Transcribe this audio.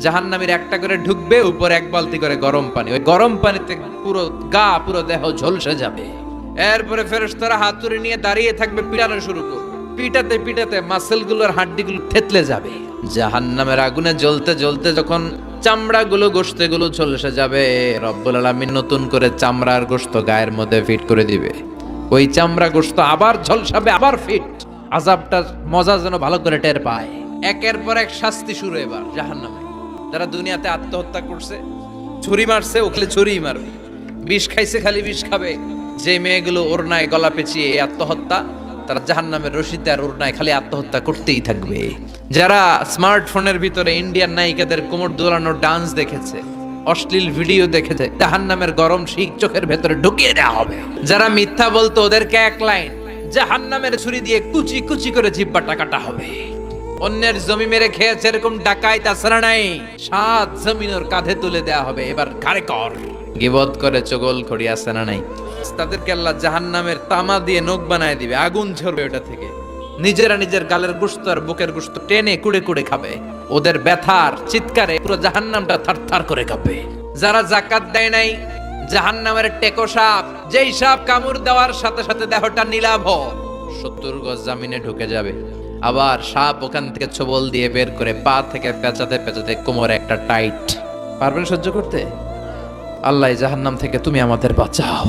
জাহান্নামীর একটা করে ঢুকবে, উপরে এক বালতি করে গরম পানি, ওই গরম পানিতে পুরো গা পুরো দেহ ঝলসে যাবে। এরপরে ফেরেশতারা হাতুড়ি নিয়ে দাঁড়িয়ে থাকবে, পিটানো শুরু করবে। পিটাতে পিটাতে মাসেলগুলোর হাড্ডিগুলো থেতলে যাবে। জাহান্নামের আগুনে জ্বলতে জ্বলতে যখন চামড়াগুলো গোশতগুলো ঝলসে যাবে, রব্বুল আলামিন নতুন করে চামড়ার গোশত গায়ের মধ্যে ফিট করে দিবে। ওই চামড়া গোশত আবার ঝলসাবে, আবার ফিট। আযাবটা মজা যেন ভালো করে টের পায়। একের পর এক শাস্তি শুরু এবার জাহান্নামে। যারা দুনিয়াতে আত্মহত্যা করছে, ছুরি মারছে, ওখানে ছুরিই মারবে। বিষ খাইছে, খালি বিষ খাবে। যে মেয়েগুলো ওড়নায় গলা পেঁচিয়ে এই আত্মহত্যা, তারা জাহান্নামের রশিতে আর ওড়নায় খালি আত্মহত্যা করতেই থাকবে। যারা স্মার্টফোনের ভিতরে ইন্ডিয়ান নায়িকাদের কোমর দোলানোর ডান্স দেখেছে, অশ্লীল ভিডিও দেখেছে, জাহান্নামের গরম শিক চোখের ভেতরে ঢুকিয়ে দেওয়া হবে। যারা মিথ্যা বলতো, ওদেরকে এক লাইন জাহান্নামের ছুরি দিয়ে কুচি কুচি করে জিহ্বাটা কাটা হবে। অন্যের জমি মেরে খেয়েছে এরকম ডাকাইত আসরা নাই, 7 জমিন ওর কাঁধে তুলে দেয়া হবে। এবার ঘাড়ে কর। গীবত করে চগল খড়ি আছে না নাই, তাদেরকে আল্লাহ জাহান্নামের তামা দিয়ে নখ বানায় দিবে, আগুন ঝরবে ওটা থেকে। নিজেরা নিজের গালের গোশত আর বুকের গোশত টেনে কুড়ে কুড়ে খাবে। ওদের ব্যথার চিৎকারে পুরো জাহান্নামটা থারথার করে কাঁপবে। যারা যাকাত দেয় নাই, জাহান্নামের টেকো সাপ, যেই সাপ কামড় দেওয়ার সাথে সাথে দেহটা নীলাভ 70 গজ জামিনে ঢুকে যাবে। আবার সাপ ওখান থেকে ছোবল দিয়ে বের করে পা থেকে পেঁচাতে পেঁচাতে কোমরে একটা টাইট। পারবেন সহ্য করতে? আল্লাহ জাহান্নাম থেকে তুমি আমাদের বাঁচাও।